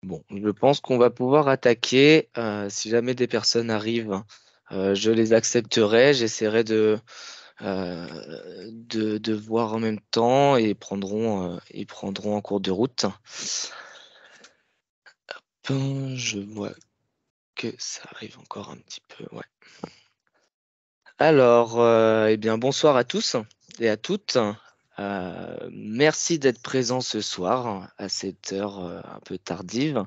Bon, je pense qu'on va pouvoir attaquer. Si jamais des personnes arrivent, je les accepterai. J'essaierai de voir en même temps et ils prendront en cours de route. Je vois que ça arrive encore un petit peu. Ouais. Alors, eh bien, bonsoir à tous et à toutes. Merci d'être présents ce soir à cette heure un peu tardive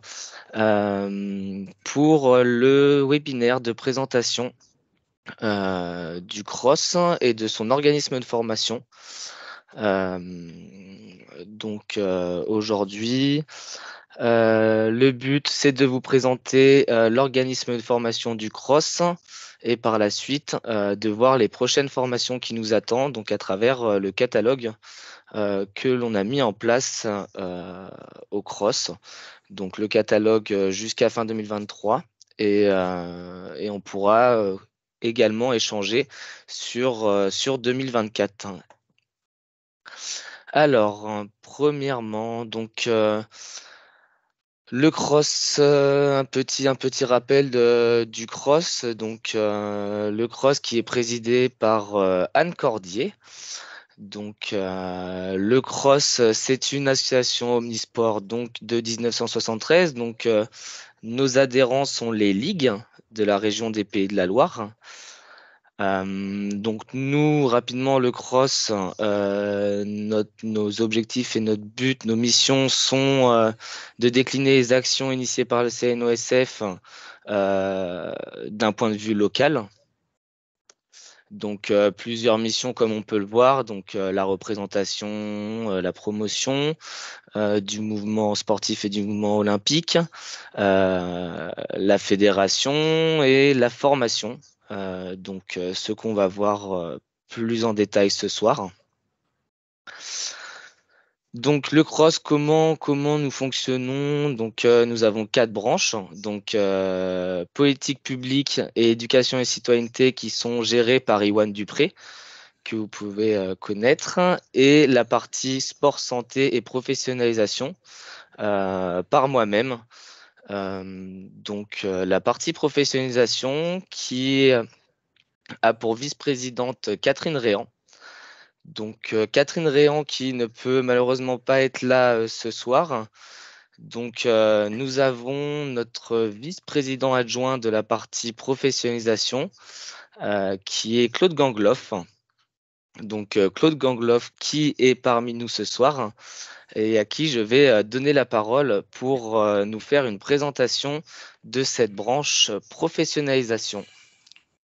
pour le webinaire de présentation du CROSS et de son organisme de formation. Aujourd'hui, le but, c'est de vous présenter l'organisme de formation du CROSS et par la suite de voir les prochaines formations qui nous attendent, donc à travers le catalogue que l'on a mis en place au CROSS. Donc le catalogue jusqu'à fin 2023 et on pourra également échanger sur 2024. Alors, premièrement, donc le cross, un petit rappel du cross. Donc, le cross qui est présidé par Anne Cordier. Donc, le cross, c'est une association omnisport donc de 1973. Donc, nos adhérents sont les ligues de la région des Pays de la Loire. Donc nous, rapidement, le cross, nos objectifs et notre but, nos missions sont de décliner les actions initiées par le CNOSF d'un point de vue local. Donc plusieurs missions comme on peut le voir, donc la représentation, la promotion du mouvement sportif et du mouvement olympique, la fédération et la formation. Donc ce qu'on va voir plus en détail ce soir. Donc le cross, comment nous fonctionnons? Donc nous avons 4 branches, donc politique publique et éducation et citoyenneté qui sont gérées par Iwan Dupré, que vous pouvez connaître, et la partie sport, santé et professionnalisation par moi-même. Donc la partie professionnalisation qui a pour vice-présidente Catherine Réan. Donc Catherine Réan qui ne peut malheureusement pas être là ce soir. Donc nous avons notre vice-président adjoint de la partie professionnalisation qui est Claude Gangloff. Donc Claude Gangloff qui est parmi nous ce soir et à qui je vais donner la parole pour nous faire une présentation de cette branche professionnalisation.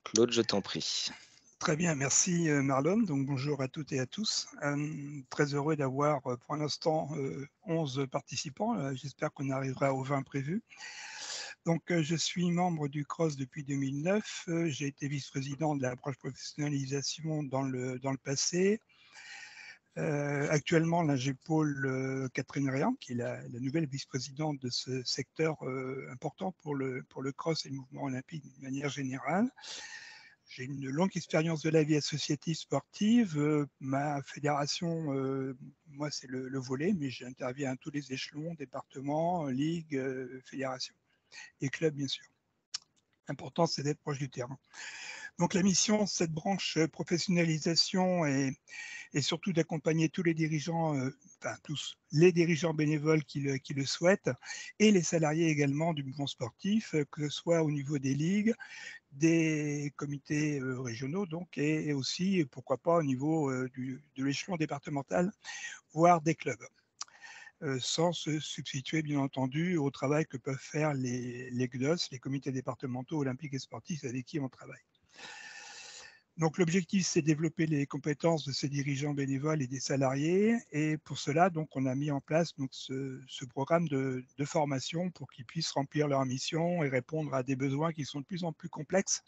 Claude, je t'en prie. Très bien, merci Marlon. Donc bonjour à toutes et à tous. Très heureux d'avoir pour l'instant 11 participants. J'espère qu'on arrivera aux 20 prévus. Donc je suis membre du CROSS depuis 2009. J'ai été vice-président de la branche professionnalisation dans le passé. Actuellement, là, j'épaule Catherine Réan, qui est la nouvelle vice-présidente de ce secteur important pour le CROSS et le mouvement olympique d'une manière générale. J'ai une longue expérience de la vie associative sportive. Ma fédération, moi, c'est le volley, mais j'interviens à tous les échelons, départements, ligues, fédérations et clubs, bien sûr. L'important, c'est d'être proche du terrain. Donc, la mission de cette branche professionnalisation est surtout d'accompagner tous les dirigeants, enfin tous les dirigeants bénévoles qui le souhaitent, et les salariés également du mouvement sportif, que ce soit au niveau des ligues, des comités régionaux, donc, et aussi, pourquoi pas, au niveau de l'échelon départemental, voire des clubs, sans se substituer, bien entendu, au travail que peuvent faire les CDOS, les comités départementaux olympiques et sportifs avec qui on travaille. Donc l'objectif, c'est de développer les compétences de ces dirigeants bénévoles et des salariés. Et pour cela, donc, on a mis en place donc, ce programme de formation pour qu'ils puissent remplir leur mission et répondre à des besoins qui sont de plus en plus complexes,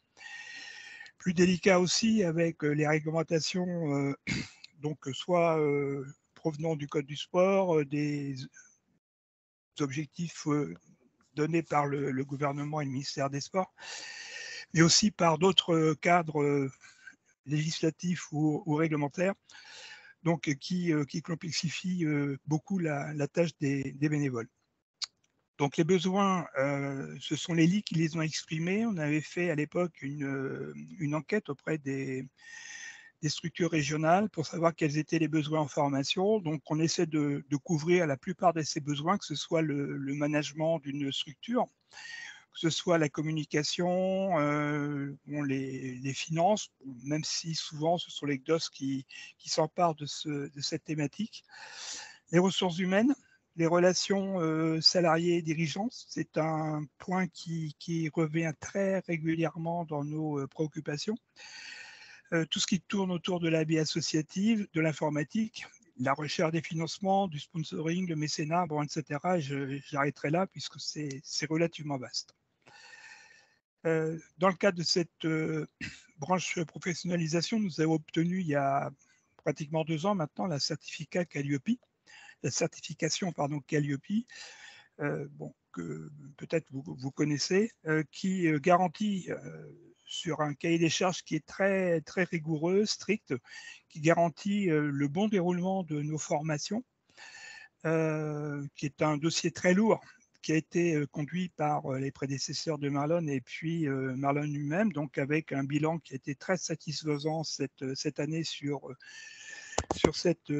plus délicats aussi, avec les réglementations, donc soit provenant du Code du sport, des objectifs donnés par le gouvernement et le ministère des Sports, mais aussi par d'autres cadres législatifs ou réglementaires, donc qui complexifient beaucoup la tâche des bénévoles. Donc les besoins, ce sont les ligues qui les ont exprimés. On avait fait à l'époque une enquête auprès des structures régionales pour savoir quels étaient les besoins en formation. Donc on essaie de couvrir la plupart de ces besoins, que ce soit le management d'une structure, que ce soit la communication, les finances, même si souvent ce sont les GDOS qui s'emparent de cette thématique. Les ressources humaines, les relations salariés-dirigeants, c'est un point qui revient très régulièrement dans nos préoccupations. Tout ce qui tourne autour de la vie associative, de l'informatique, la recherche des financements, du sponsoring, le mécénat, bon, etc. J'arrêterai là puisque c'est relativement vaste. Dans le cadre de cette branche professionnalisation, nous avons obtenu il y a pratiquement 2 ans maintenant la certification Calliope, que peut-être vous connaissez, qui garantit sur un cahier des charges qui est très, très rigoureux, strict, qui garantit le bon déroulement de nos formations, qui est un dossier très lourd, qui a été conduit par les prédécesseurs de Marlon et puis Marlon lui-même, donc avec un bilan qui a été très satisfaisant cette année sur cette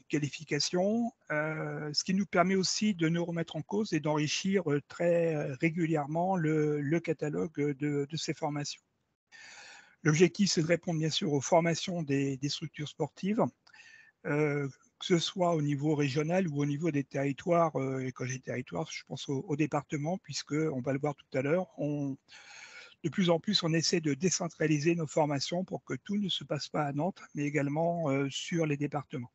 qualification, ce qui nous permet aussi de nous remettre en cause et d'enrichir très régulièrement le catalogue de ces formations. L'objectif, c'est de répondre bien sûr aux formations des structures sportives, que ce soit au niveau régional ou au niveau des territoires. Et quand j'ai territoire, je pense au département, puisqu'on va le voir tout à l'heure, de plus en plus, on essaie de décentraliser nos formations pour que tout ne se passe pas à Nantes, mais également sur les départements.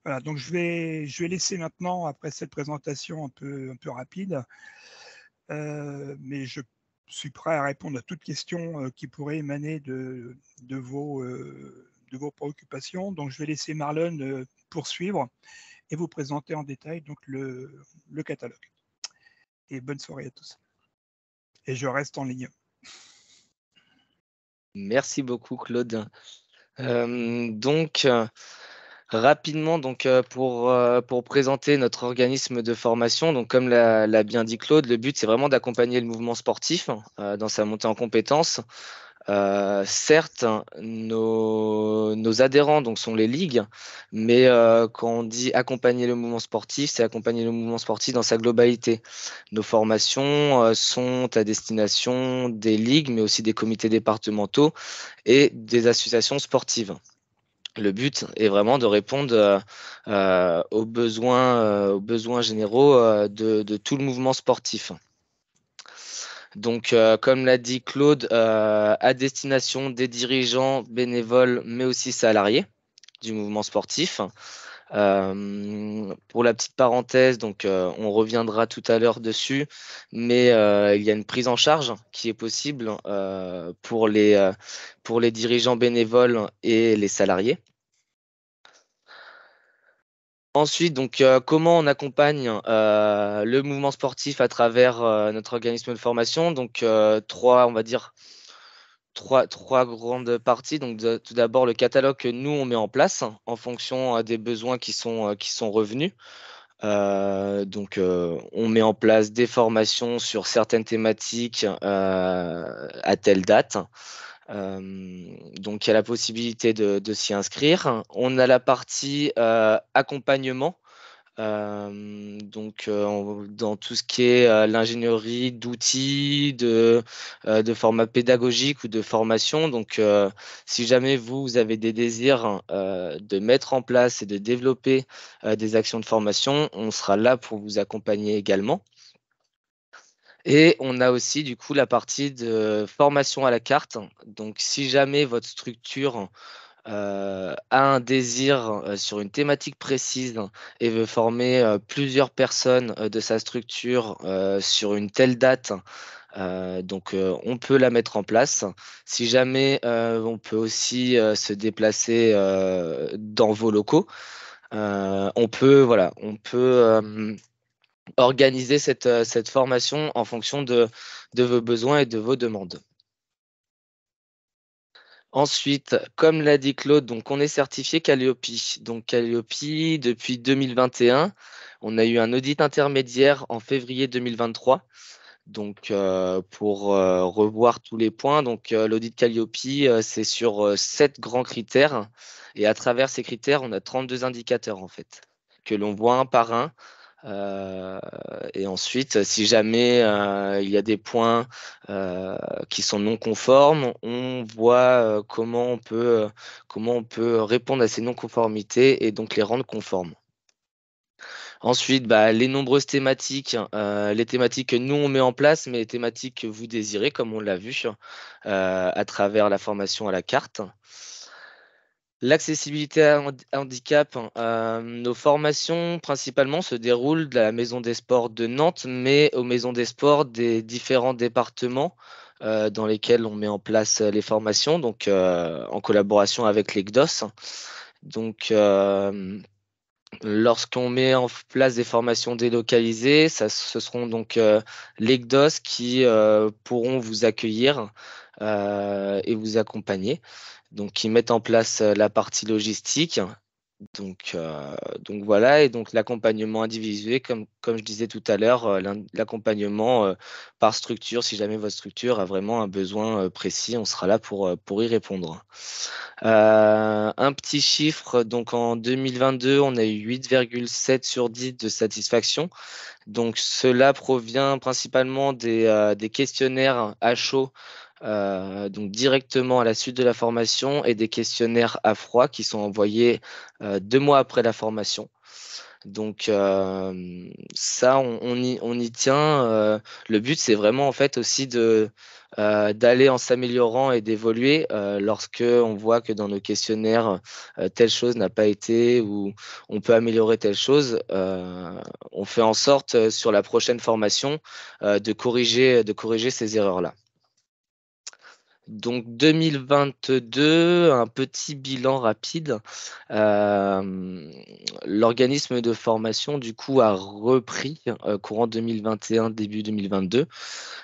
Voilà, donc je vais laisser maintenant, après cette présentation un peu rapide, mais je suis prêt à répondre à toute question qui pourrait émaner de vos préoccupations. Donc je vais laisser Marlon poursuivre et vous présenter en détail donc le catalogue. Et bonne soirée à tous. Et je reste en ligne. Merci beaucoup, Claude. Rapidement, pour présenter notre organisme de formation, donc comme l'a bien dit Claude, le but c'est vraiment d'accompagner le mouvement sportif dans sa montée en compétences. Certes, nos adhérents donc sont les ligues, mais quand on dit accompagner le mouvement sportif, c'est accompagner le mouvement sportif dans sa globalité. Nos formations sont à destination des ligues, mais aussi des comités départementaux et des associations sportives. Le but est vraiment de répondre aux besoins généraux de tout le mouvement sportif. Donc, comme l'a dit Claude, à destination des dirigeants, bénévoles, mais aussi salariés du mouvement sportif. Pour la petite parenthèse, donc on reviendra tout à l'heure dessus, mais il y a une prise en charge qui est possible pour les dirigeants bénévoles et les salariés. Ensuite, donc, comment on accompagne le mouvement sportif à travers notre organisme de formation? Donc, on va dire trois grandes parties. Donc, tout d'abord, le catalogue que nous, on met en place en fonction des besoins qui sont revenus. On met en place des formations sur certaines thématiques à telle date. Donc, il y a la possibilité de s'y inscrire. On a la partie accompagnement. Dans tout ce qui est l'ingénierie d'outils, de format pédagogique ou de formation. Donc, si jamais vous avez des désirs de mettre en place et de développer des actions de formation, on sera là pour vous accompagner également. Et on a aussi du coup la partie de formation à la carte. Donc, si jamais votre structure a un désir sur une thématique précise et veut former plusieurs personnes de sa structure sur une telle date, on peut la mettre en place. Si jamais on peut aussi se déplacer dans vos locaux, on peut organiser cette formation en fonction de vos besoins et de vos demandes. Ensuite, comme l'a dit Claude, donc on est certifié Calliope. Donc Calliope, depuis 2021, on a eu un audit intermédiaire en février 2023. Donc pour revoir tous les points, donc l'audit Calliope, c'est sur 7 grands critères. Et à travers ces critères, on a 32 indicateurs en fait, que l'on voit un par un. Euh, et ensuite, si jamais il y a des points qui sont non conformes, on voit comment on peut répondre à ces non-conformités et donc les rendre conformes. Ensuite, bah, les nombreuses thématiques, les thématiques que nous on met en place, mais les thématiques que vous désirez, comme on l'a vu à travers la formation à la carte. L'accessibilité à handicap, nos formations principalement se déroulent de la Maison des Sports de Nantes, mais aux Maisons des Sports des différents départements dans lesquels on met en place les formations, donc en collaboration avec les GDOS. Donc, lorsqu'on met en place des formations délocalisées, ce seront donc les GDOS qui pourront vous accueillir et vous accompagner. Donc, qui mettent en place la partie logistique. Donc voilà, et donc l'accompagnement individuel, comme je disais tout à l'heure, l'accompagnement par structure, si jamais votre structure a vraiment un besoin précis, on sera là pour y répondre. Un petit chiffre, donc en 2022, on a eu 8,7 sur 10 de satisfaction. Donc cela provient principalement des questionnaires à chaud, donc directement à la suite de la formation, et des questionnaires à froid qui sont envoyés 2 mois après la formation. Donc ça, on y tient. Le but, c'est vraiment en fait aussi d'aller en s'améliorant et d'évoluer lorsque on voit que dans nos questionnaires telle chose n'a pas été ou on peut améliorer telle chose. On fait en sorte sur la prochaine formation de corriger ces erreurs-là. Donc 2022, un petit bilan rapide. Euh, L'organisme de formation du coup a repris courant 2021, début 2022.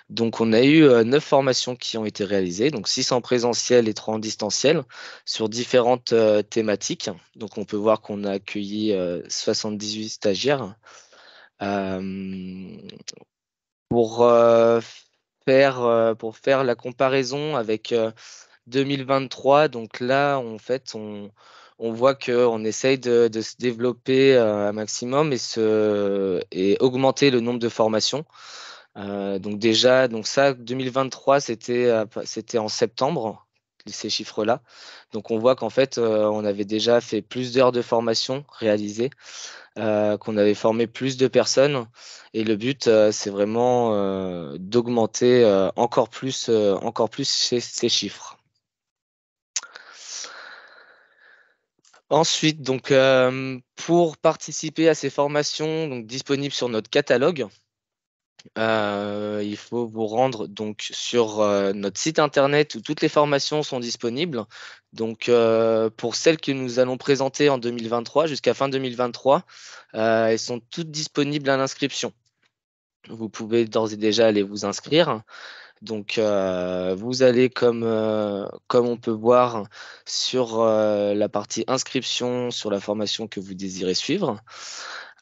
Donc on a eu 9 formations qui ont été réalisées, donc 6 en présentiel et 3 en distanciel sur différentes thématiques. Donc on peut voir qu'on a accueilli 78 stagiaires. Euh, pour pour faire la comparaison avec 2023. Donc là, en fait, on voit qu'on essaye de se développer un maximum et augmenter le nombre de formations. Donc déjà, donc ça, 2023, c'était en septembre, ces chiffres-là. Donc on voit qu'en fait, on avait déjà fait plus d'heures de formation réalisées, qu'on avait formé plus de personnes. Et le but, c'est vraiment d'augmenter encore plus ces chiffres. Ensuite, donc, pour participer à ces formations donc, disponibles sur notre catalogue, il faut vous rendre donc sur notre site internet où toutes les formations sont disponibles. Donc, pour celles que nous allons présenter en 2023, jusqu'à fin 2023, elles sont toutes disponibles à l'inscription. Vous pouvez d'ores et déjà aller vous inscrire. Donc, vous allez comme on peut voir sur la partie inscription sur la formation que vous désirez suivre.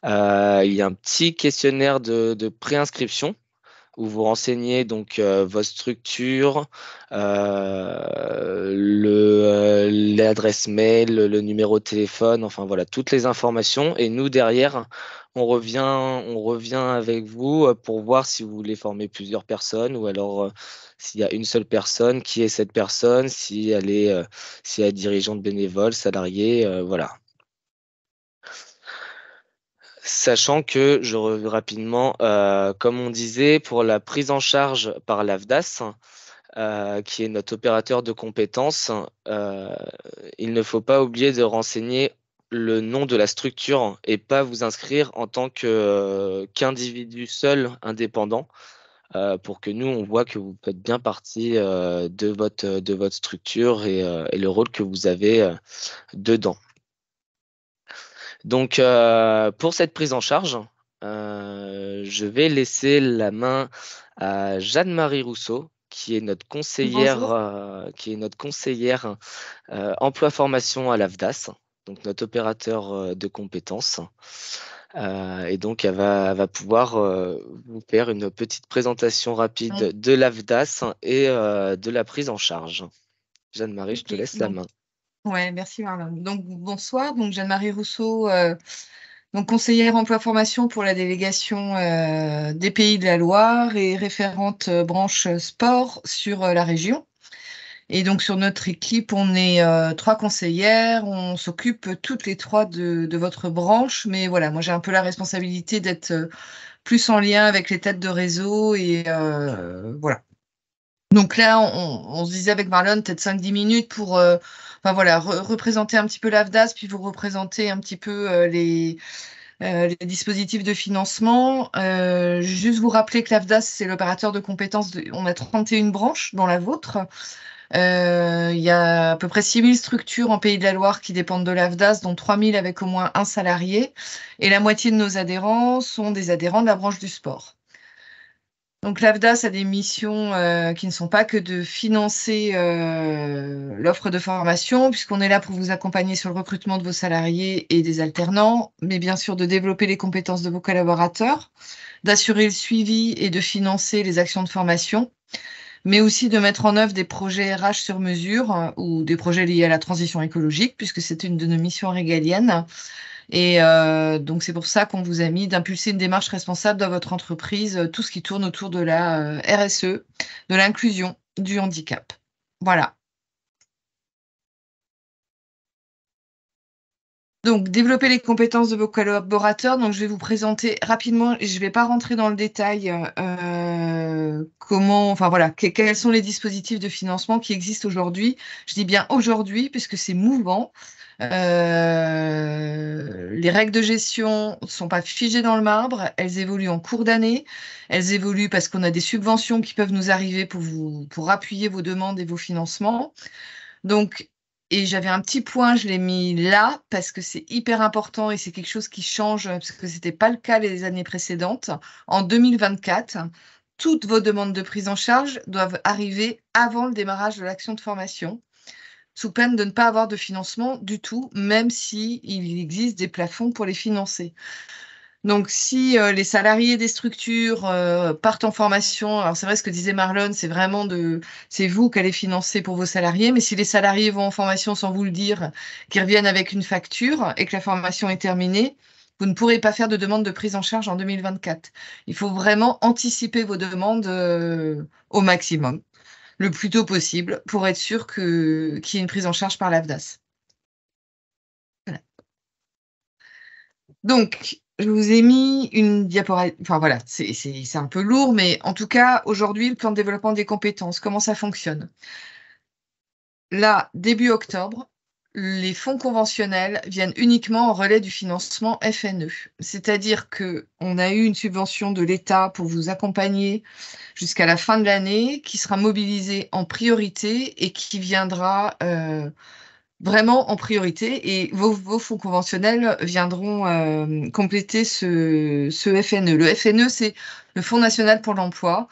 Il y a un petit questionnaire de préinscription où vous renseignez donc votre structure, l'adresse mail, le numéro de téléphone, enfin voilà, toutes les informations. Et nous, derrière, on revient avec vous pour voir si vous voulez former plusieurs personnes ou alors s'il y a une seule personne, qui est cette personne, si elle est dirigeante bénévole, salariée, voilà. Sachant que, je reviens rapidement, comme on disait, pour la prise en charge par l'AFDAS, qui est notre opérateur de compétences, il ne faut pas oublier de renseigner le nom de la structure et pas vous inscrire en tant qu'individu seul indépendant pour que nous, on voit que vous faites bien partie de votre structure et le rôle que vous avez dedans. Donc, pour cette prise en charge, je vais laisser la main à Jeanne-Marie Rousseau, qui est notre conseillère, emploi-formation à l'AFDAS, donc notre opérateur de compétences. Et donc, elle va pouvoir vous faire une petite présentation rapide de l'AFDAS et de la prise en charge. Jeanne-Marie, je te laisse la main. Ouais, merci Marlon. Donc, bonsoir, donc Jeanne-Marie Rousseau, donc conseillère emploi-formation pour la délégation des Pays de la Loire et référente branche sport sur la région. Et donc, sur notre équipe, on est 3 conseillères. On s'occupe toutes les 3 de votre branche. Mais voilà, moi, j'ai un peu la responsabilité d'être plus en lien avec les têtes de réseau. Et voilà. Donc là, on se disait avec Marlon, peut-être 5-10 minutes pour enfin, voilà, représenter un petit peu l'AFDAS, puis vous représenter un petit peu les dispositifs de financement. Juste vous rappeler que l'AFDAS, c'est l'opérateur de compétences. On a 31 branches, dont la vôtre. Il y a à peu près 6000 structures en Pays de la Loire qui dépendent de l'AFDAS, dont 3000 avec au moins un salarié. Et la moitié de nos adhérents sont des adhérents de la branche du sport. Donc l'AFDAS a des missions qui ne sont pas que de financer l'offre de formation, puisqu'on est là pour vous accompagner sur le recrutement de vos salariés et des alternants, mais bien sûr de développer les compétences de vos collaborateurs, d'assurer le suivi et de financer les actions de formation, mais aussi de mettre en œuvre des projets RH sur mesure ou des projets liés à la transition écologique, puisque c'est une de nos missions régaliennes. Et donc, c'est pour ça qu'on vous a mis d'impulser une démarche responsable dans votre entreprise, tout ce qui tourne autour de la RSE, de l'inclusion, du handicap. Voilà. Donc, développer les compétences de vos collaborateurs. Donc, je vais vous présenter rapidement, et je ne vais pas rentrer dans le détail, enfin voilà, quels sont les dispositifs de financement qui existent aujourd'hui. Je dis bien aujourd'hui, puisque c'est mouvant. Les règles de gestion ne sont pas figées dans le marbre, elles évoluent en cours d'année, elles évoluent parce qu'on a des subventions qui peuvent nous arriver pour appuyer vos demandes et vos financements. Donc, et j'avais un petit point, je l'ai mis là parce que c'est hyper important et c'est quelque chose qui change parce que ce n'était pas le cas les années précédentes. En 2024, toutes vos demandes de prise en charge doivent arriver avant le démarrage de l'action de formation, sous peine de ne pas avoir de financement du tout, même s'il existe des plafonds pour les financer. Donc, si les salariés des structures partent en formation, alors c'est vrai ce que disait Marlon, c'est vraiment c'est vous qui allez financer pour vos salariés, mais si les salariés vont en formation sans vous le dire, qu'ils reviennent avec une facture et que la formation est terminée, vous ne pourrez pas faire de demande de prise en charge en 2024. Il faut vraiment anticiper vos demandes au maximum, le plus tôt possible, pour être sûr qu'il y ait une prise en charge par l'AFDAS. Voilà. Donc, je vous ai mis une diaporama. Enfin voilà, c'est un peu lourd, mais en tout cas, aujourd'hui, le plan de développement des compétences, comment ça fonctionne? Là, début octobre, les fonds conventionnels viennent uniquement en relais du financement FNE. C'est-à-dire qu'on a eu une subvention de l'État pour vous accompagner jusqu'à la fin de l'année, qui sera mobilisée en priorité et qui viendra vraiment en priorité, et vos fonds conventionnels viendront compléter ce FNE. Le FNE, c'est le Fonds national pour l'emploi.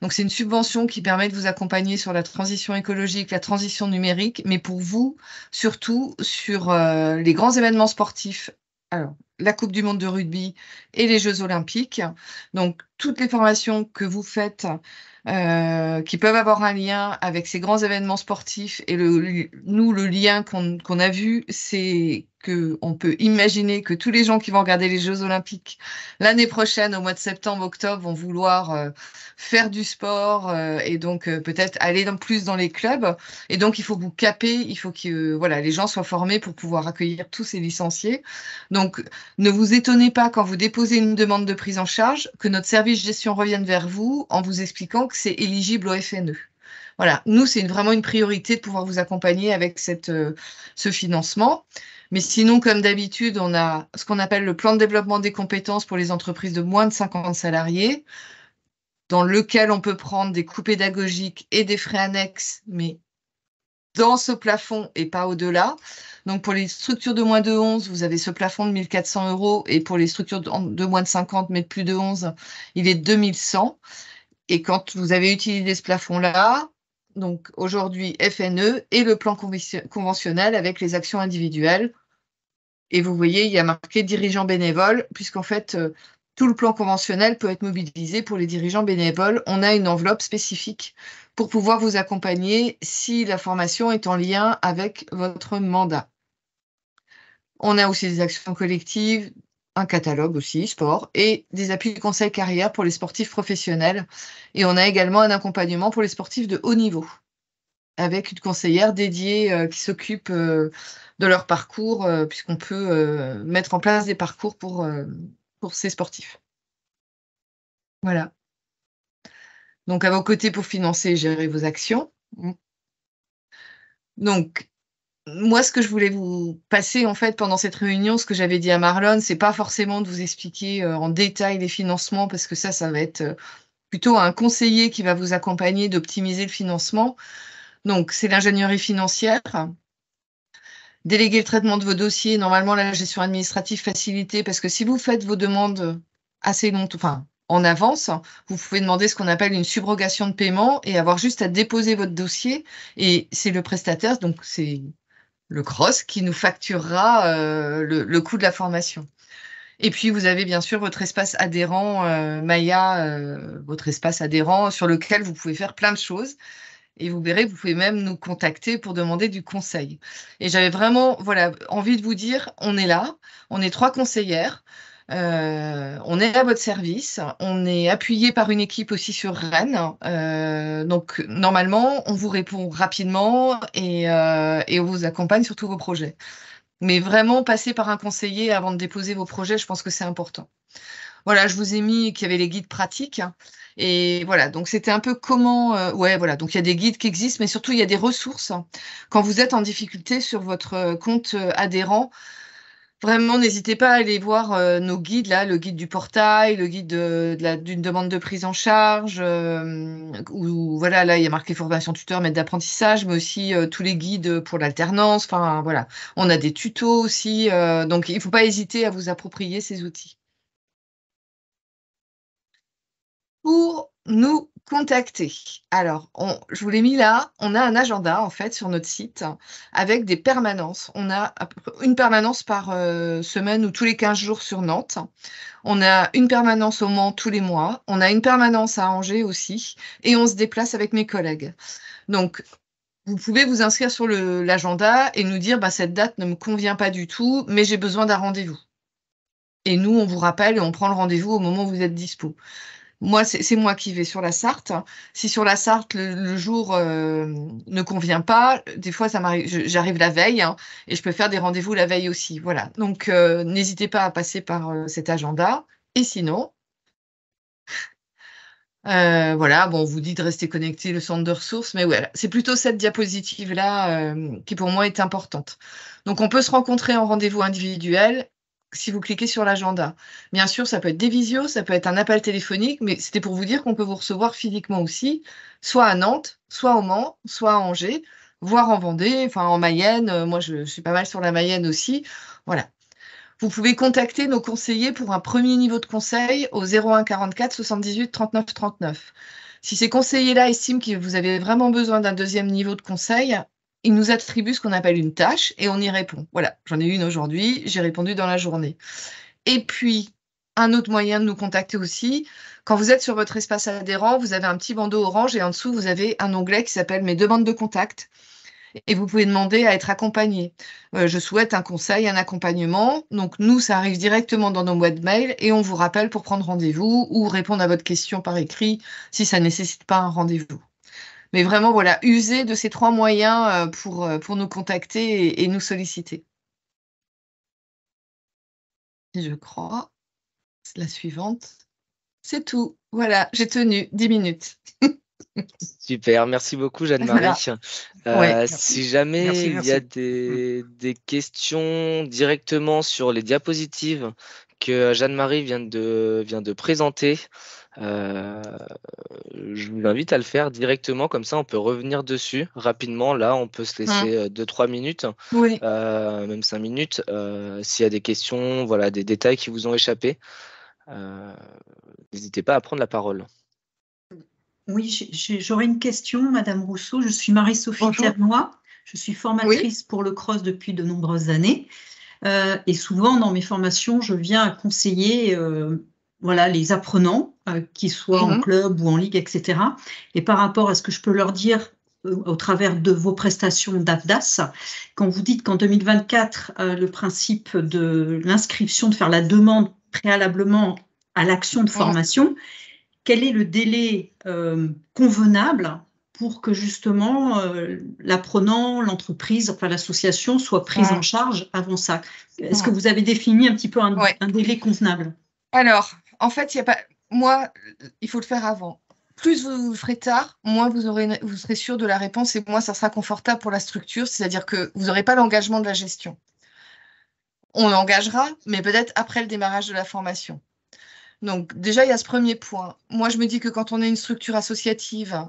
Donc, c'est une subvention qui permet de vous accompagner sur la transition écologique, la transition numérique, mais pour vous, surtout sur les grands événements sportifs. Alors, la Coupe du monde de rugby et les Jeux olympiques. Donc, toutes les formations que vous faites qui peuvent avoir un lien avec ces grands événements sportifs. Et nous, le lien qu'on a vu, c'est qu'on peut imaginer que tous les gens qui vont regarder les Jeux olympiques l'année prochaine, au mois de septembre, octobre, vont vouloir faire du sport et donc peut-être aller plus dans les clubs. Et donc, il faut vous caper, il faut que voilà, les gens soient formés pour pouvoir accueillir tous ces licenciés. Donc, ne vous étonnez pas quand vous déposez une demande de prise en charge que notre service gestion revienne vers vous en vous expliquant que c'est éligible au FNE. Voilà, nous, c'est vraiment une priorité de pouvoir vous accompagner avec ce financement. Mais sinon, comme d'habitude, on a ce qu'on appelle le plan de développement des compétences pour les entreprises de moins de 50 salariés, dans lequel on peut prendre des coûts pédagogiques et des frais annexes, mais dans ce plafond et pas au-delà. Donc, pour les structures de moins de 11, vous avez ce plafond de 1 400 €. Et pour les structures de moins de 50, mais de plus de 11, il est de 2 100. Et quand vous avez utilisé ce plafond-là, donc aujourd'hui FNE et le plan conventionnel avec les actions individuelles. Et vous voyez, il y a marqué dirigeants bénévoles, puisqu'en fait, tout le plan conventionnel peut être mobilisé pour les dirigeants bénévoles. On a une enveloppe spécifique pour pouvoir vous accompagner si la formation est en lien avec votre mandat. On a aussi des actions collectives, un catalogue aussi, sport, et des appuis de conseil carrière pour les sportifs professionnels. Et on a également un accompagnement pour les sportifs de haut niveau, avec une conseillère dédiée qui s'occupe de leur parcours, puisqu'on peut mettre en place des parcours pour ces sportifs. Voilà. Donc, à vos côtés pour financer et gérer vos actions. Donc, moi, ce que je voulais vous passer, en fait, pendant cette réunion, ce que j'avais dit à Marlon, c'est pas forcément de vous expliquer en détail les financements, parce que ça va être plutôt un conseiller qui va vous accompagner d'optimiser le financement. Donc, c'est l'ingénierie financière. Déléguer le traitement de vos dossiers, normalement la gestion administrative facilitée, parce que si vous faites vos demandes assez longtemps, enfin en avance, vous pouvez demander ce qu'on appelle une subrogation de paiement et avoir juste à déposer votre dossier. Et c'est le prestataire, donc c'est le CROSS, qui nous facturera le coût de la formation. Et puis, vous avez bien sûr votre espace adhérent, Maya, votre espace adhérent sur lequel vous pouvez faire plein de choses. Et vous verrez, vous pouvez même nous contacter pour demander du conseil. Et j'avais vraiment envie de vous dire, on est là, on est 3 conseillères, on est à votre service, on est appuyé par une équipe aussi sur Rennes. Donc, normalement, on vous répond rapidement et on vous accompagne sur tous vos projets. Mais vraiment, passer par un conseiller avant de déposer vos projets, je pense que c'est important. Voilà, je vous ai mis qu'il y avait les guides pratiques. Et voilà, donc c'était un peu comment... donc il y a des guides qui existent, mais surtout il y a des ressources. Quand vous êtes en difficulté sur votre compte adhérent, vraiment, n'hésitez pas à aller voir nos guides, là, le guide du portail, le guide d'une demande de prise en charge, où voilà, là, il y a marqué formation tuteur, maître d'apprentissage, mais aussi tous les guides pour l'alternance. Enfin, voilà, on a des tutos aussi. Donc, il ne faut pas hésiter à vous approprier ces outils. Pour nous contacter. Alors, je vous l'ai mis là, on a un agenda en fait sur notre site avec des permanences. On a une permanence par semaine ou tous les 15 jours sur Nantes. On a une permanence au Mans tous les mois. On a une permanence à Angers aussi. Et on se déplace avec mes collègues. Donc, vous pouvez vous inscrire sur l'agenda et nous dire cette date ne me convient pas du tout, mais j'ai besoin d'un rendez-vous. Et nous, on vous rappelle et on prend le rendez-vous au moment où vous êtes dispo. Moi, c'est moi qui vais sur la Sarthe. Si sur la Sarthe, le jour ne convient pas, des fois, ça m'arrive, j'arrive la veille et je peux faire des rendez-vous la veille aussi. Voilà. Donc, n'hésitez pas à passer par cet agenda. Et sinon, voilà, bon, on vous dit de rester connecté, le centre de ressources, mais voilà, c'est plutôt cette diapositive-là qui, pour moi, est importante. Donc, on peut se rencontrer en rendez-vous individuel si vous cliquez sur l'agenda. Bien sûr, ça peut être des visios, ça peut être un appel téléphonique, mais c'était pour vous dire qu'on peut vous recevoir physiquement aussi, soit à Nantes, soit au Mans, soit à Angers, voire en Vendée, enfin en Mayenne. Moi, je suis pas mal sur la Mayenne aussi. Voilà. Vous pouvez contacter nos conseillers pour un premier niveau de conseil au 01 44 78 39 39. Si ces conseillers-là estiment que vous avez vraiment besoin d'un deuxième niveau de conseil, ils nous attribuent ce qu'on appelle une tâche et on y répond. Voilà, j'en ai une aujourd'hui, j'ai répondu dans la journée. Et puis, un autre moyen de nous contacter aussi, quand vous êtes sur votre espace adhérent, vous avez un petit bandeau orange et en dessous, vous avez un onglet qui s'appelle « Mes demandes de contact ». Et vous pouvez demander à être accompagné. Je souhaite un conseil, un accompagnement. Donc, nous, ça arrive directement dans nos boîtes mail et on vous rappelle pour prendre rendez-vous ou répondre à votre question par écrit si ça ne nécessite pas un rendez-vous. Mais vraiment, voilà, usez de ces 3 moyens pour nous contacter et nous solliciter. Je crois, c'est la suivante. C'est tout. Voilà, j'ai tenu 10 minutes. Super, merci beaucoup Jeanne-Marie. Ouais. Si jamais il y a des questions directement sur les diapositives que Jeanne-Marie vient de présenter, je vous invite à le faire directement, comme ça on peut revenir dessus rapidement. Là, on peut se laisser 2-3 minutes, Oui. même 5 minutes, s'il y a des questions, voilà, des détails qui vous ont échappé. N'hésitez pas à prendre la parole. Oui, j'aurais une question, Madame Rousseau. Je suis Marie-Sophie Ternois. Je suis formatrice pour le CROSS depuis de nombreuses années. Et souvent, dans mes formations, je viens conseiller voilà, les apprenants, qu'ils soient en club ou en ligue, etc. Et par rapport à ce que je peux leur dire au travers de vos prestations d'AFDAS, quand vous dites qu'en 2024, le principe de l'inscription, de faire la demande préalablement à l'action de formation, quel est le délai convenable pour que justement l'apprenant, l'entreprise, enfin l'association soit prise en charge avant ça? Est-ce que vous avez défini un petit peu un délai convenable? Alors, en fait, il y a pas. Moi, il faut le faire avant. Plus vous le ferez tard, moins vous serez sûr de la réponse et moins ça sera confortable pour la structure, c'est-à-dire que vous n'aurez pas l'engagement de la gestion. On l'engagera, mais peut-être après le démarrage de la formation. Donc déjà, il y a ce premier point. Moi, je me dis que quand on est une structure associative,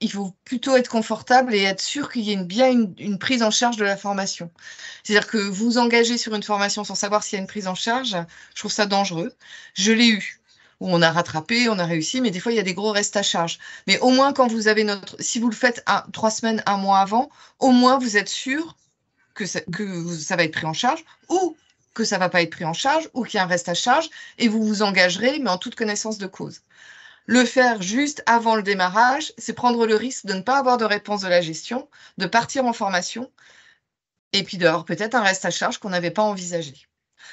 il faut plutôt être confortable et être sûr qu'il y ait bien une prise en charge de la formation. C'est-à-dire que vous engagez sur une formation sans savoir s'il y a une prise en charge, je trouve ça dangereux. Je l'ai eu, où on a rattrapé, on a réussi, mais des fois, il y a des gros restes à charge. Mais au moins, quand vous avez si vous le faites 3 semaines, 1 mois avant, au moins, vous êtes sûr que ça va être pris en charge ou que ça ne va pas être pris en charge ou qu'il y a un reste à charge et vous vous engagerez, mais en toute connaissance de cause. Le faire juste avant le démarrage, c'est prendre le risque de ne pas avoir de réponse de la gestion, de partir en formation et puis d'avoir peut-être un reste à charge qu'on n'avait pas envisagé.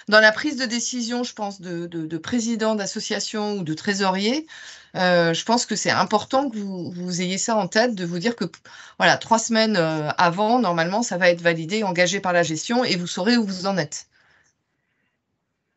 Dans la prise de décision, je pense, de président d'association ou de trésorier, je pense que c'est important que vous ayez ça en tête, de vous dire que voilà, 3 semaines avant, normalement, ça va être validé, engagé par la gestion et vous saurez où vous en êtes.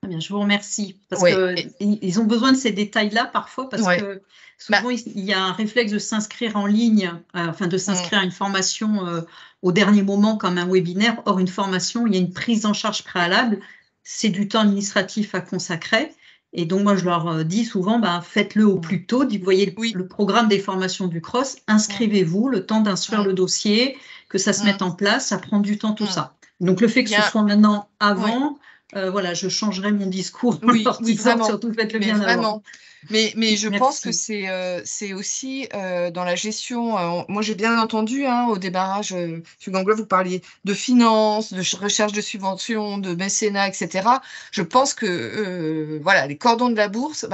Très bien, je vous remercie. Parce qu'ils ont besoin de ces détails-là parfois, parce que souvent, il y a un réflexe de s'inscrire en ligne, enfin de s'inscrire à une formation au dernier moment comme un webinaire. Or, une formation, il y a une prise en charge préalable. C'est du temps administratif à consacrer. Et donc, moi, je leur dis souvent, faites-le au plus tôt. Vous voyez le programme des formations du CROSS, inscrivez-vous, le temps d'instruire le dossier, que ça se mette en place, ça prend du temps, tout ça. Donc, le fait que ce soit maintenant avant... voilà, je changerai mon discours. Oui, vraiment. Surtout faites-le bien avant. Mais je pense que c'est aussi dans la gestion. Moi, j'ai bien entendu au démarrage, M. Gangloff, vous parliez de finances, de recherche de subventions, de mécénat, etc. Je pense que voilà, les cordons de la bourse,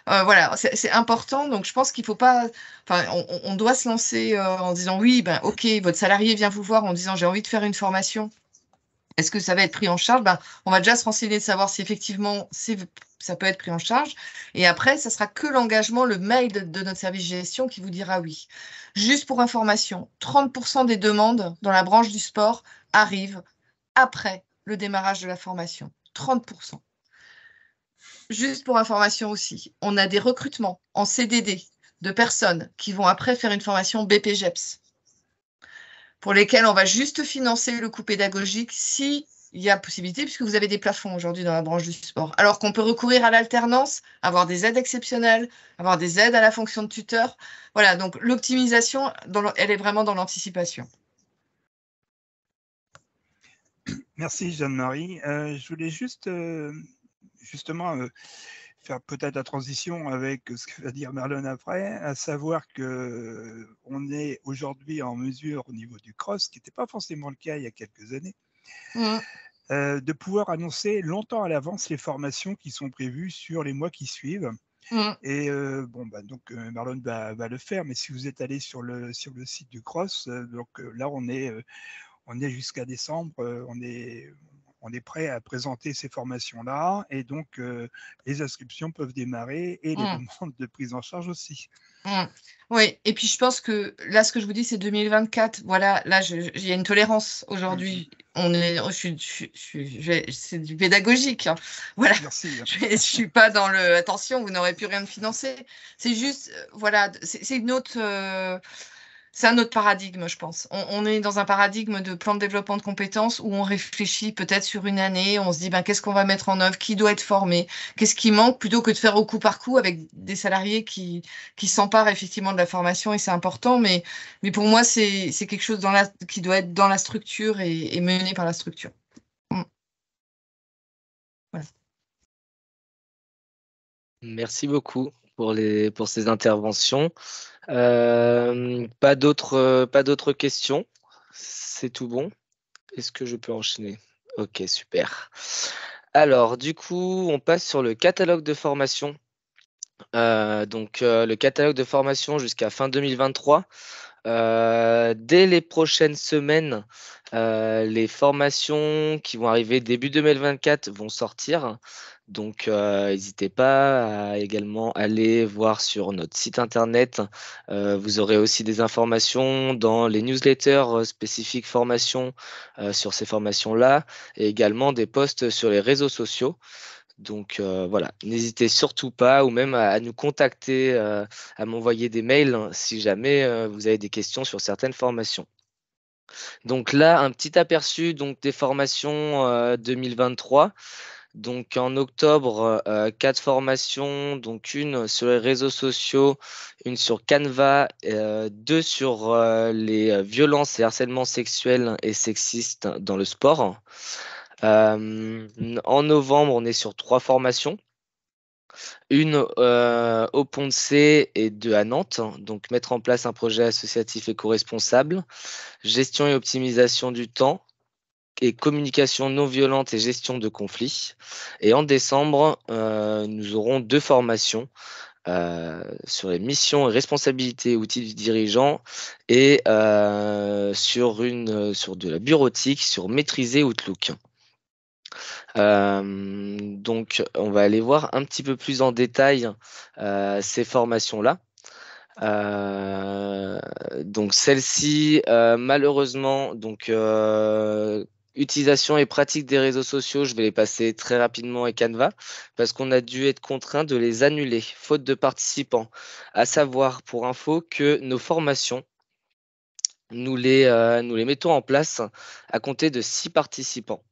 voilà, c'est important. Donc, je pense qu'il ne faut pas. Enfin, on doit se lancer en disant oui, ok, votre salarié vient vous voir en disant j'ai envie de faire une formation. Est-ce que ça va être pris en charge? On va déjà se renseigner de savoir si effectivement ça peut être pris en charge. Et après, ça sera que l'engagement, le mail de notre service de gestion qui vous dira oui. Juste pour information, 30% des demandes dans la branche du sport arrivent après le démarrage de la formation. 30%. Juste pour information aussi, on a des recrutements en CDD de personnes qui vont après faire une formation BPGEPS, pour lesquels on va juste financer le coût pédagogique s'il y a possibilité, puisque vous avez des plafonds aujourd'hui dans la branche du sport. Alors qu'on peut recourir à l'alternance, avoir des aides exceptionnelles, avoir des aides à la fonction de tuteur. Voilà, donc l'optimisation, elle est vraiment dans l'anticipation. Merci Jeanne-Marie. Je voulais juste justement faire peut-être la transition avec ce que va dire Marlon après, à savoir qu'on est aujourd'hui en mesure au niveau du CROSS, ce qui n'était pas forcément le cas il y a quelques années, de pouvoir annoncer longtemps à l'avance les formations qui sont prévues sur les mois qui suivent. Et donc Marlon va le faire, mais si vous êtes allé sur le site du CROSS, là on est jusqu'à décembre, on est prêt à présenter ces formations-là et donc les inscriptions peuvent démarrer et les demandes de prise en charge aussi. Oui, et puis je pense que là, ce que je vous dis, c'est 2024. Voilà, là, il y a une tolérance aujourd'hui. C'est du pédagogique. Voilà. Merci. Je ne suis pas dans le attention, vous n'aurez plus rien de financé. C'est juste, voilà, c'est une autre. C'est un autre paradigme, je pense. On est dans un paradigme de plan de développement de compétences où on réfléchit peut-être sur une année, on se dit qu'est-ce qu'on va mettre en œuvre, qui doit être formé, qu'est-ce qui manque, plutôt que de faire au coup par coup avec des salariés qui s'emparent effectivement de la formation, et c'est important. Mais pour moi, c'est quelque chose qui doit être dans la structure et mené par la structure. Voilà. Merci beaucoup pour ces interventions. Pas d'autres questions. C'est tout bon. Est-ce que je peux enchaîner? Ok, super. Alors, du coup, on passe sur le catalogue de formation. Le catalogue de formation jusqu'à fin 2023. Dès les prochaines semaines, les formations qui vont arriver début 2024 vont sortir. Donc, n'hésitez pas à également aller voir sur notre site internet. Vous aurez aussi des informations dans les newsletters spécifiques formation sur ces formations-là et également des posts sur les réseaux sociaux. Donc voilà, n'hésitez surtout pas ou même à nous contacter, à m'envoyer des mails si jamais vous avez des questions sur certaines formations. Donc là, un petit aperçu des formations 2023. Donc en octobre, 4 formations, donc une sur les réseaux sociaux, une sur Canva, 2 sur les violences et harcèlements sexuels et sexistes dans le sport. En novembre, on est sur 3 formations. Une au Pont de C et 2 à Nantes. Donc mettre en place un projet associatif éco-responsable, gestion et optimisation du temps, et communication non violente et gestion de conflits. Et en décembre, nous aurons 2 formations sur les missions et responsabilités outils du dirigeant et sur de la bureautique, sur maîtriser Outlook. Donc, on va aller voir un petit peu plus en détail ces formations-là. Donc celle-ci, malheureusement, utilisation et pratique des réseaux sociaux, je vais les passer très rapidement et Canva parce qu'on a dû être contraint de les annuler, faute de participants. À savoir, pour info, que nos formations, nous les mettons en place à compter de 6 participants.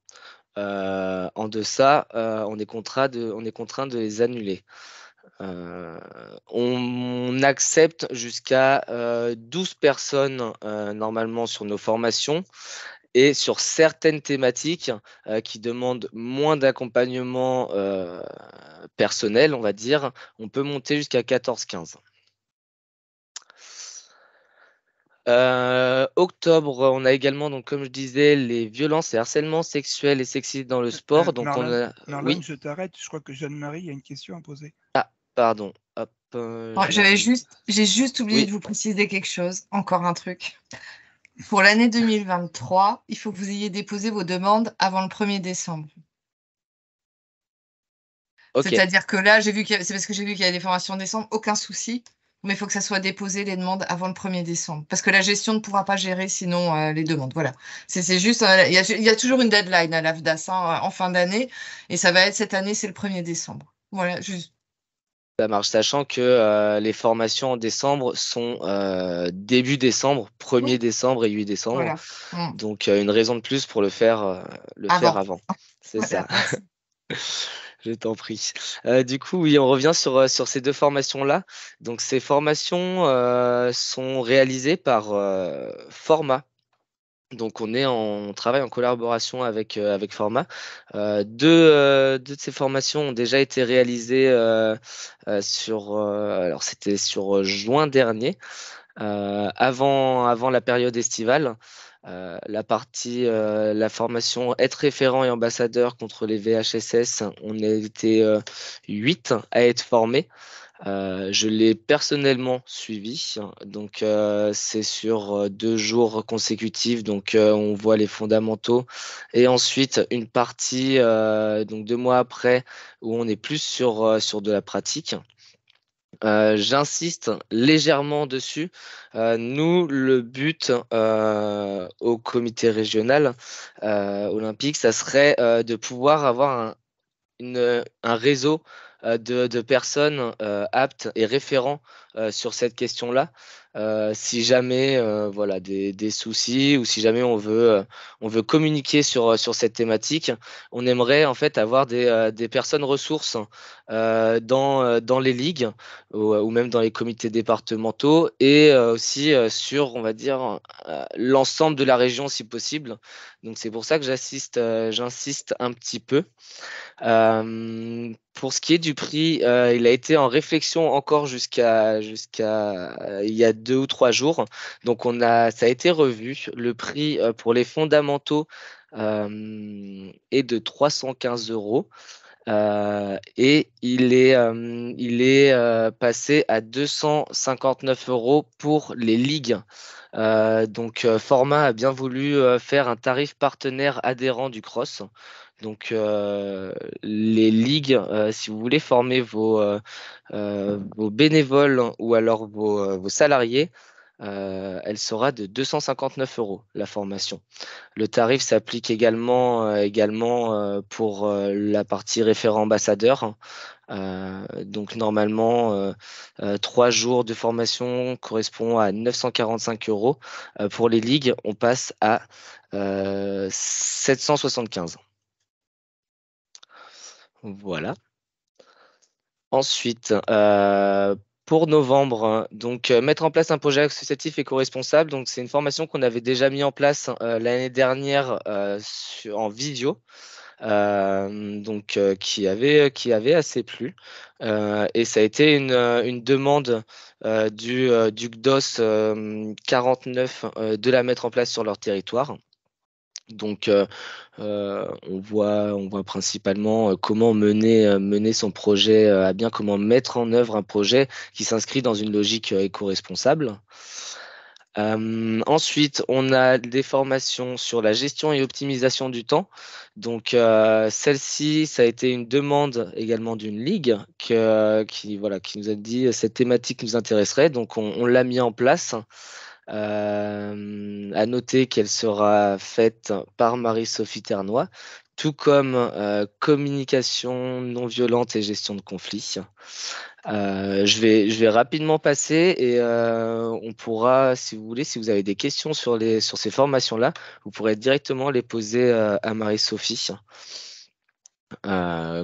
En deçà, on est contraint de les annuler. On accepte jusqu'à 12 personnes normalement sur nos formations et sur certaines thématiques qui demandent moins d'accompagnement personnel, on va dire, on peut monter jusqu'à 14-15. Octobre, on a également, donc, comme je disais, les violences et harcèlements sexuels et sexistes dans le sport. Donc, Marlène, oui. je t'arrête. Je crois que Jeanne-Marie a une question à poser. Ah, pardon. Hop, j'ai juste oublié de vous préciser quelque chose, encore un truc. Pour l'année 2023, il faut que vous ayez déposé vos demandes avant le 1er décembre. Okay. C'est-à-dire que là, c'est parce que j'ai vu qu'il y a des formations en décembre, aucun souci, mais il faut que ça soit déposé, les demandes, avant le 1er décembre. Parce que la gestion ne pourra pas gérer sinon les demandes. Voilà. C'est juste, il y a toujours une deadline à l'AFDAS en fin d'année, et ça va être cette année, c'est le 1er décembre. Voilà, juste. Ça marche, sachant que les formations en décembre sont début décembre, 1er décembre et 8 décembre. Voilà. Donc, une raison de plus pour le faire avant. C'est ça. Je t'en prie. Du coup, oui, on revient sur ces 2 formations-là. Donc, ces formations sont réalisées par Forma. Donc, on travaille en collaboration avec Forma. 2 de ces formations ont déjà été réalisées alors c'était sur juin dernier, avant la période estivale. La formation être référent et ambassadeur contre les VHSS, on a été 8 à être formés. Je l'ai personnellement suivi, donc c'est sur 2 jours consécutifs, donc on voit les fondamentaux et ensuite une partie donc 2 mois après où on est plus sur de la pratique. J'insiste légèrement dessus. Nous, le but au comité régional olympique, ça serait de pouvoir avoir un réseau de personnes aptes et référents sur cette question-là. Si jamais voilà, des soucis ou si jamais on veut communiquer sur cette thématique, on aimerait en fait avoir des personnes ressources dans les ligues ou même dans les comités départementaux et aussi sur, on va dire, l'ensemble de la région si possible. Donc c'est pour ça que j'insiste un petit peu. Pour ce qui est du prix, il a été en réflexion encore jusqu'à il y a 2 ou 3 jours. Donc ça a été revu. Le prix pour les fondamentaux est de 315 €. Et il est passé à 259 € pour les ligues. Donc Format a bien voulu faire un tarif partenaire adhérent du cross. Donc les ligues, si vous voulez former vos bénévoles ou alors vos salariés, elle sera de 259 € la formation. Le tarif s'applique également pour la partie référent ambassadeur. Donc normalement, 3 jours de formation correspond à 945 €. Pour les ligues, on passe à 775. Voilà. Ensuite, pour novembre, donc mettre en place un projet associatif éco-responsable. Donc c'est une formation qu'on avait déjà mis en place l'année dernière en visio. Donc qui avait assez plu. Et ça a été une demande du CDOS 49 de la mettre en place sur leur territoire. Donc on voit principalement comment mener son projet à bien, comment mettre en œuvre un projet qui s'inscrit dans une logique éco-responsable. Ensuite, on a des formations sur la gestion et optimisation du temps. Donc, celle-ci, ça a été une demande également d'une ligue qui nous a dit cette thématique nous intéresserait. Donc, on l'a mis en place. À noter qu'elle sera faite par Marie-Sophie Ternois, tout comme communication non violente et gestion de conflits. Je vais rapidement passer et on pourra, si vous voulez, si vous avez des questions sur ces formations-là, vous pourrez directement les poser à Marie-Sophie.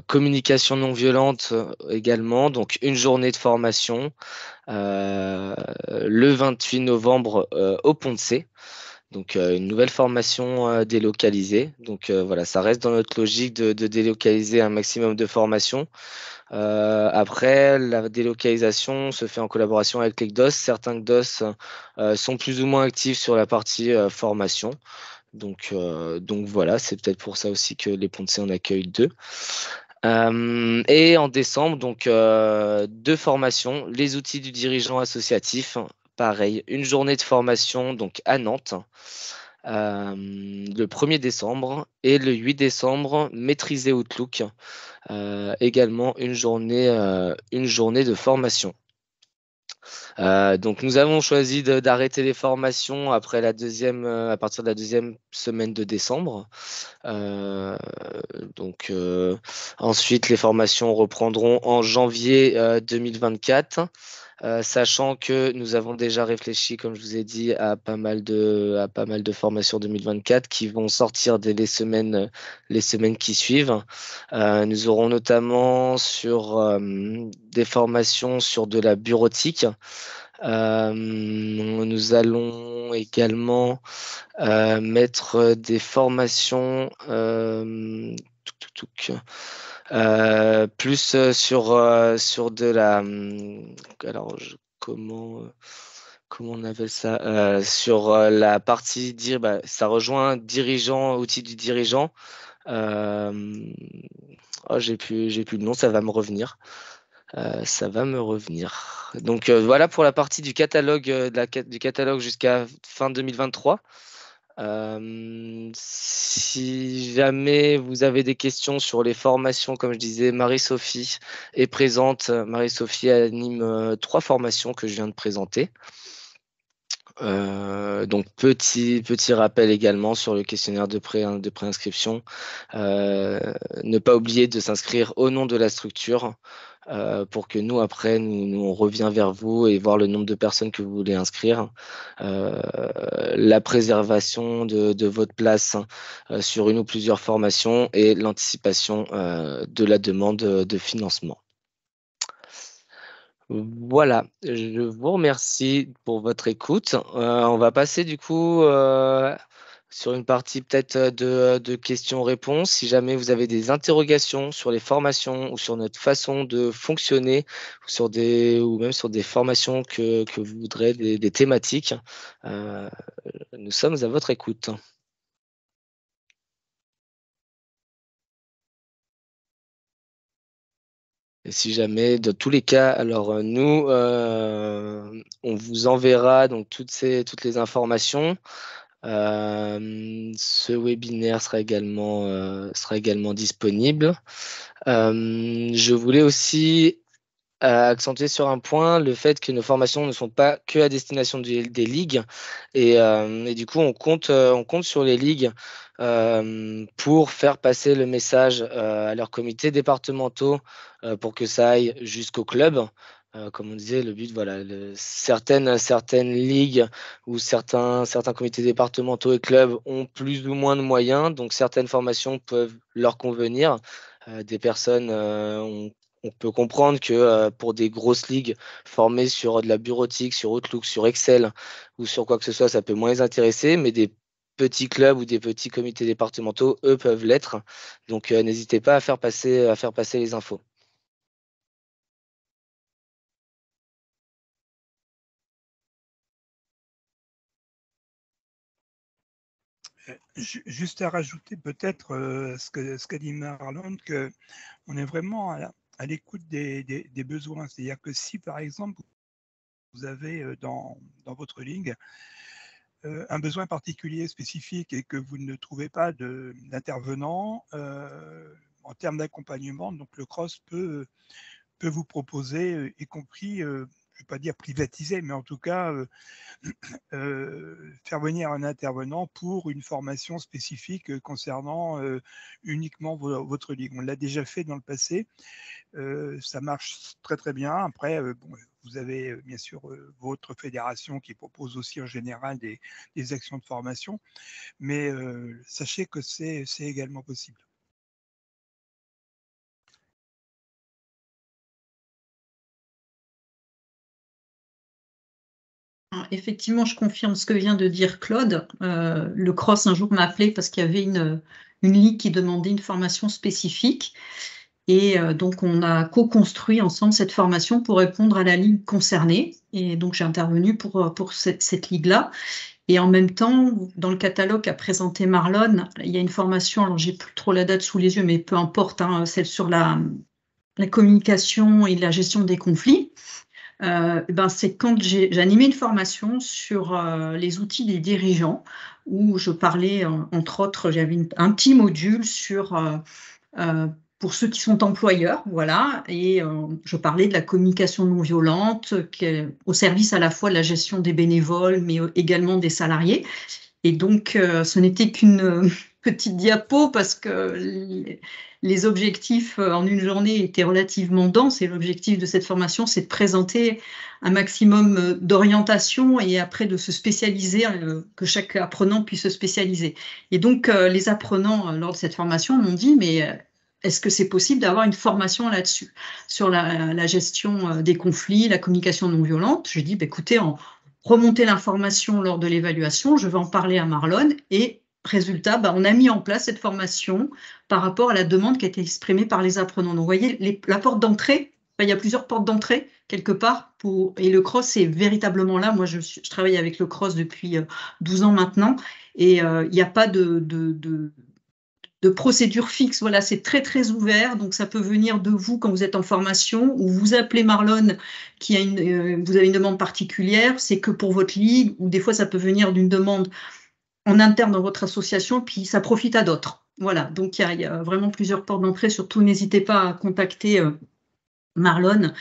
Communication non violente également, donc une journée de formation le 28 novembre au Pont de C. Donc une nouvelle formation délocalisée. Donc voilà, ça reste dans notre logique de délocaliser un maximum de formations. Après, la délocalisation se fait en collaboration avec les CDOS. Certains CDOS sont plus ou moins actifs sur la partie formation. Donc voilà, c'est peut-être pour ça aussi que les Ponts de C en accueillent 2. Et en décembre, donc 2 formations, les outils du dirigeant associatif. Pareil, une journée de formation donc à Nantes le 1er décembre et le 8 décembre, maîtriser Outlook. Également une journée de formation. Donc nous avons choisi d'arrêter les formations à partir de la deuxième semaine de décembre. Ensuite, les formations reprendront en janvier 2024. Sachant que nous avons déjà réfléchi, comme je vous ai dit, à pas mal de formations 2024 qui vont sortir dès les semaines qui suivent. Nous aurons notamment sur des formations sur de la bureautique. Nous allons également mettre des formations plus sur de la alors comment on appelle ça sur la partie ça rejoint dirigeant, outil du dirigeant. J'ai plus le nom, ça va me revenir. Donc voilà pour la partie du catalogue du catalogue jusqu'à fin 2023. Si jamais vous avez des questions sur les formations, comme je disais, Marie-Sophie est présente. Marie-Sophie anime 3 formations que je viens de présenter. Donc petit rappel également sur le questionnaire de préinscription. Ne pas oublier de s'inscrire au nom de la structure pour que nous après on revient vers vous et voir le nombre de personnes que vous voulez inscrire. La préservation de votre place sur une ou plusieurs formations et l'anticipation de la demande de financement. Voilà, je vous remercie pour votre écoute. On va passer du coup sur une partie peut-être de questions-réponses. Si jamais vous avez des interrogations sur les formations ou sur notre façon de fonctionner, ou même sur des formations que vous voudrez, des thématiques, nous sommes à votre écoute. Et si jamais, dans tous les cas, alors nous, on vous enverra donc toutes les informations. Ce webinaire sera également disponible. Je voulais aussi accentuer sur un point, le fait que nos formations ne sont pas que à destination des ligues. Et du coup, on compte sur les ligues pour faire passer le message à leurs comités départementaux pour que ça aille jusqu'au club. Comme on disait, le but, voilà, certaines ligues ou certains comités départementaux et clubs ont plus ou moins de moyens, donc certaines formations peuvent leur convenir. Des personnes on peut comprendre que pour des grosses ligues formées sur de la bureautique, sur Outlook, sur Excel ou sur quoi que ce soit, ça peut moins les intéresser, mais des petits clubs ou des petits comités départementaux, eux, peuvent l'être. Donc n'hésitez pas à faire passer les infos. Juste à rajouter peut-être ce qu'a dit Marlon, qu'on est vraiment à l'écoute des besoins. C'est-à-dire que si, par exemple, vous avez dans votre ligue un besoin particulier, spécifique, et que vous ne trouvez pas d'intervenant en termes d'accompagnement, donc le CROSS peut vous proposer, y compris, je ne vais pas dire privatiser, mais en tout cas faire venir un intervenant pour une formation spécifique concernant uniquement votre ligue. On l'a déjà fait dans le passé, ça marche très très bien. Après, bon, vous avez bien sûr votre fédération qui propose aussi en général des actions de formation, mais sachez que c'est également possible. Effectivement, je confirme ce que vient de dire Claude. Le CROSS un jour m'a appelé parce qu'il y avait une ligue qui demandait une formation spécifique. Et donc, on a co-construit ensemble cette formation pour répondre à la ligue concernée. Et donc, j'ai intervenu pour cette ligue-là. Et en même temps, dans le catalogue qu'a présenté Marlon, il y a une formation, alors j'ai plus trop la date sous les yeux, mais peu importe, hein, celle sur la communication et la gestion des conflits. C'est quand j'ai animé une formation sur les outils des dirigeants, où je parlais, entre autres, j'avais un petit module sur pour ceux qui sont employeurs, voilà, et je parlais de la communication non violente, au service à la fois de la gestion des bénévoles, mais également des salariés. Et donc, ce n'était qu'une petite diapo parce que les objectifs en une journée étaient relativement denses et l'objectif de cette formation, c'est de présenter un maximum d'orientation et après de se spécialiser, que chaque apprenant puisse se spécialiser. Et donc, les apprenants, lors de cette formation, m'ont dit, mais est-ce que c'est possible d'avoir une formation là-dessus, sur la gestion des conflits, la communication non violente? Je dis, écoutez, remonter l'information lors de l'évaluation, je vais en parler à Marlon et résultat, on a mis en place cette formation par rapport à la demande qui a été exprimée par les apprenants. Donc, vous voyez, la porte d'entrée, il y a plusieurs portes d'entrée quelque part, et le CROSS est véritablement là. Moi, je travaille avec le CROSS depuis 12 ans maintenant, et il n'y a pas de procédure fixe. Voilà, c'est très, très ouvert. Donc, ça peut venir de vous quand vous êtes en formation ou vous appelez Marlon qui a vous avez une demande particulière. C'est que pour votre ligue ou des fois, ça peut venir d'une demande en interne dans votre association, puis ça profite à d'autres. Voilà, donc il y a vraiment plusieurs portes d'entrée. Surtout, n'hésitez pas à contacter Marlon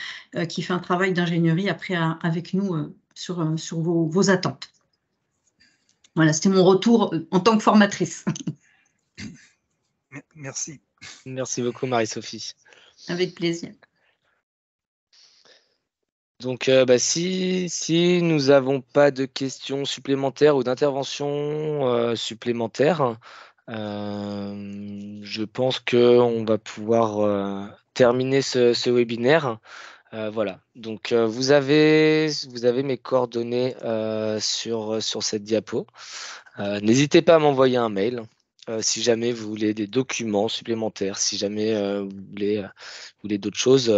qui fait un travail d'ingénierie après avec nous sur vos attentes. Voilà, c'était mon retour en tant que formatrice. Merci. Merci beaucoup, Marie-Sophie. Avec plaisir. Donc, si nous n'avons pas de questions supplémentaires ou d'interventions supplémentaires, je pense qu'on va pouvoir terminer ce webinaire. Voilà, donc vous avez mes coordonnées sur cette diapo. N'hésitez pas à m'envoyer un mail si jamais vous voulez des documents supplémentaires, si jamais vous voulez d'autres choses.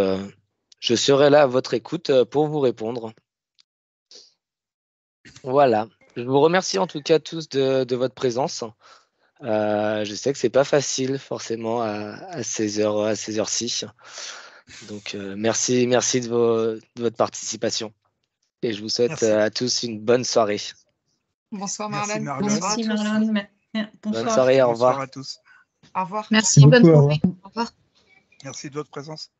Je serai là à votre écoute pour vous répondre. Voilà, je vous remercie en tout cas tous de votre présence. Je sais que c'est pas facile forcément à ces heures-ci. Donc merci de votre participation et je vous souhaite à tous une bonne soirée. Bonsoir Merci, Marlène. Marlène. Merci Marlène. Bonne soirée, au revoir. Bonsoir à tous. Au revoir. Merci, bonne Beaucoup, au journée. revoir. Au revoir. Merci de votre présence.